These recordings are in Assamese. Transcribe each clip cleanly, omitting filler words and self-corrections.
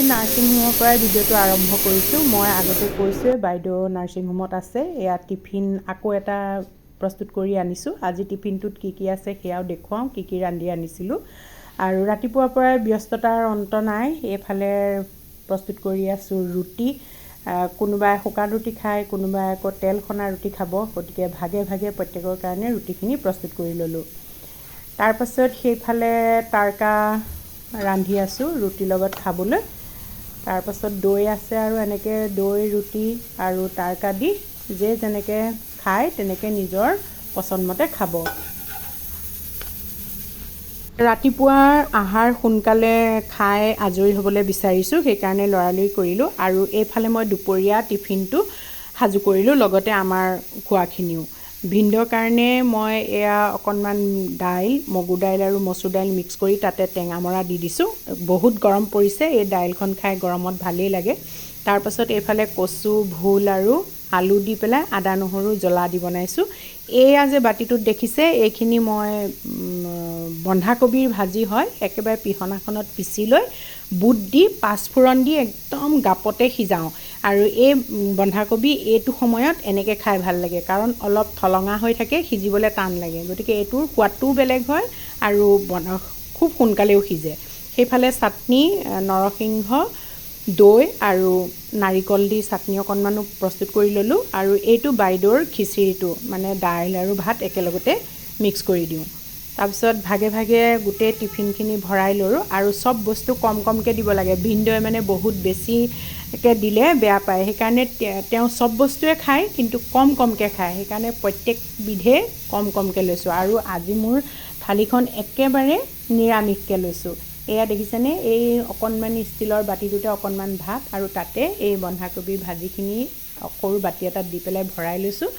নাৰ্ছিং হোমৰ পৰা ভিডিঅ'টো আৰম্ভ কৰিছোঁ। মই আগতে কৈছোঁৱে বাইদেউ নাৰ্ছিং হোমত আছে। এয়া টিফিন আকৌ এটা প্ৰস্তুত কৰি আনিছোঁ। আজি টিফিনটোত কি আছে সেয়াও দেখুৱাওঁ, কি ৰান্ধি আনিছিলোঁ। আৰু ৰাতিপুৱাৰ পৰাই ব্যস্ততাৰ অন্ত নাই। এইফালে প্ৰস্তুত কৰি আছোঁ ৰুটি। কোনোবাই শুকান ৰুটি খায়, কোনোবাই আকৌ তেল সনা ৰুটি খাব। গতিকে ভাগে ভাগে প্ৰত্যেকৰ কাৰণে ৰুটিখিনি প্ৰস্তুত কৰি ল'লোঁ। তাৰপাছত সেইফালে তাৰকা ৰান্ধি আছোঁ ৰুটিৰ লগত খাবলৈ। তাৰপাছত দৈ আছে আৰু এনেকৈ দৈ ৰুটি আৰু তাৰকা দি যে যেনেকৈ খায় তেনেকৈ নিজৰ পচন্দমতে খাব। ৰাতিপুৱাৰ আহাৰ সোনকালে খাই আজৰি হ'বলৈ বিচাৰিছোঁ, সেইকাৰণে লৰালৰি কৰিলোঁ। আৰু এইফালে মই দুপৰীয়া টিফিনটো সাজু কৰিলোঁ, লগতে আমাৰ খোৱাখিনিও। ভিনদেউৰ কাৰণে মই এয়া অকণমান দাইল, মগু দাইল আৰু মচুৰ দাইল মিক্স কৰি তাতে টেঙামৰা দি দিছোঁ। বহুত গৰম পৰিছে, এই দাইলখন খাই গৰমত ভালেই লাগে। তাৰপাছত এইফালে কচু, ভোল আৰু আলু দি পেলাই আদা নহৰু জ্বলা দি বনাইছোঁ। এয়া যে বাতিটোত দেখিছে, এইখিনি মই বন্ধাকবিৰ ভাজি হয়। একেবাৰে পিহনাখনত পিচি লৈ বুট দি পাঁচফোৰণ দি একদম গাপতে সিজাওঁ। আৰু এই বন্ধাকবি এইটো সময়ত এনেকৈ খাই ভাল লাগে, কাৰণ অলপ থলঙা হৈ থাকে, সিজিবলৈ টান লাগে। গতিকে এইটোৰ সোৱাদটোও বেলেগ হয় আৰু খুব সোনকালেও সিজে। সেইফালে চাটনি, নৰসিংহ, দৈ আৰু নাৰিকল দি চাটনি অকণমানো প্ৰস্তুত কৰি ল'লোঁ। আৰু এইটো বাইদেউৰ খিচিৰিটো, মানে দাইল আৰু ভাত একেলগতে মিক্স কৰি দিওঁ। তাৰপিছত ভাগে ভাগে গোটেই টিফিনখিনি ভৰাই ল'লোঁ। আৰু চব বস্তু কম কমকৈ দিব লাগে। ভিনদেউৱে মানে বহুত বেছিকৈ দিলে বেয়া পায়, সেইকাৰণে তেওঁ চব বস্তুৱে খায়, কিন্তু কম কমকৈ খায়। সেইকাৰণে প্ৰত্যেকবিধে কম কমকৈ লৈছোঁ। আৰু আজি মোৰ থালিখন একেবাৰে নিৰামিষকৈ লৈছোঁ। এয়া দেখিছেনে, এই অকণমানি ষ্টীলৰ বাতিটোতে অকণমান ভাত আৰু তাতে এই বন্ধাকবি ভাজিখিনি সৰু বাতি এটাত দি পেলাই ভৰাই লৈছোঁ।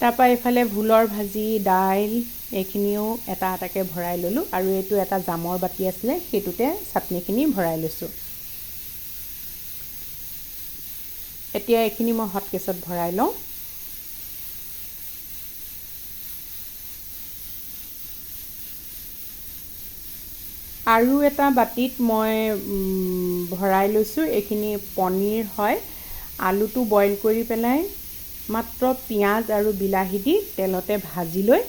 তাৰপৰা এইফালে ভোলৰ ভাজি, দাইল এইখিনিও এটা এটাকৈ ভৰাই ল'লোঁ। আৰু এইটো এটা জামৰ বাতি আছিলে, সেইটোতে চাটনিখিনি ভৰাই লৈছোঁ। এতিয়া এইখিনি মই হটকেছত ভৰাই লওঁ। আৰু এটা বাতিত মই ভৰাই লৈছোঁ। এইখিনি পনীৰ হয়। আলুটো বইল কৰি পেলাই মাত্ৰ পিঁয়াজ আৰু বিলাহী দি তেলতে ভাজি লৈ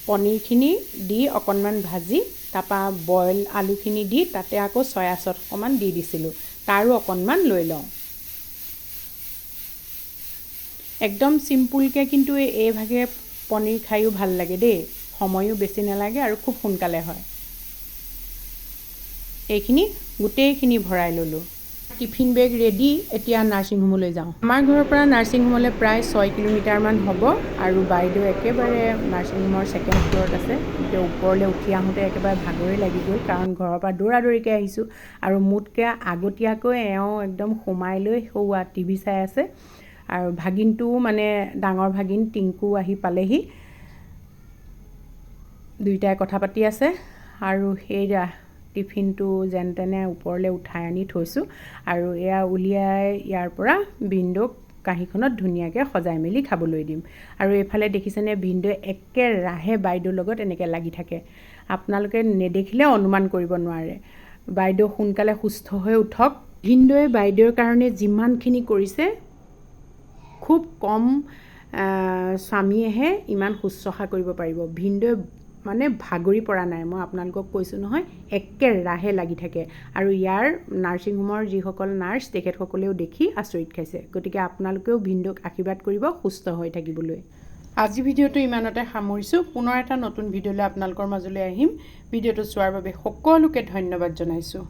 পনীৰখিনি দি অকণমান ভাজি, তাৰপৰা বইল আলুখিনি দি তাতে আকৌ চয়া চচ অকণমান দি দিছিলোঁ। তাৰো অকণমান লৈ লওঁ। একদম চিম্পুলকৈ কিন্তু এইভাগে পনীৰ খায়ো ভাল লাগে দেই। সময়ো বেছি নালাগে আৰু খুব সোনকালে হয়। এইখিনি গোটেইখিনি ভৰাই ল'লোঁ। টিফিন বেগ ৰেডি। এতিয়া নাৰ্ছিং হোমলৈ যাওঁ। আমাৰ ঘৰৰ পৰা নাৰ্ছিং হোমলৈ প্ৰায় 6 কিলোমিটাৰমান হ'ব। আৰু বাইদেউ একেবাৰে নাৰ্ছিং হোমৰ ছেকেণ্ড ফ্ল'ৰত আছে। এতিয়া ওপৰলৈ উঠি আহোঁতে একেবাৰে ভাগৰেই লাগি গ'ল, কাৰণ ঘৰৰ পৰা দৌৰা দৌৰিকৈ আহিছোঁ। আৰু মোতকৈ আগতীয়াকৈ এওঁ একদম সোমাই লৈ সৌৱা টিভি চাই আছে। আৰু ভাগিনটোও মানে ডাঙৰ ভাগিন টিংকু আহি পালেহি। দুয়োটাই কথা পাতি আছে। আৰু সেইয়া টিফিনটো যেন তেনে ওপৰলৈ উঠাই আনি থৈছোঁ। আৰু এয়া উলিয়াই ইয়াৰ পৰা ভিনদেউক কাঁহীখনত ধুনীয়াকৈ সজাই মেলি খাবলৈ দিম। আৰু এইফালে দেখিছেনে, ভিনদেউৱে একেৰাহে বাইদেউৰ লগত এনেকৈ লাগি থাকে। আপোনালোকে নেদেখিলে অনুমান কৰিব নোৱাৰে। বাইদেউ সোনকালে সুস্থ হৈ উঠক। ভিনদেউৱে বাইদেউৰ কাৰণে যিমানখিনি কৰিছে, খুব কম স্বামীয়েহে ইমান শুশ্ৰূষা কৰিব পাৰিব। ভিনদেউৱে মানে ভাগৰি পৰা নাই। মই আপোনালোকক কৈছোঁ নহয়, একেৰাহে লাগি থাকে। আৰু ইয়াৰ নাৰ্ছিং হোমৰ যিসকল নাৰ্ছ, তেখেতসকলেও দেখি আচৰিত খাইছে। গতিকে আপোনালোকেও ভিনদেউক আশীৰ্বাদ কৰিব সুস্থ হৈ থাকিবলৈ। আজি ভিডিঅ'টো ইমানতে সামৰিছোঁ। পুনৰ এটা নতুন ভিডিঅ' লৈ আপোনালোকৰ মাজলৈ আহিম। ভিডিঅ'টো চোৱাৰ বাবে সকলোকে ধন্যবাদ জনাইছোঁ।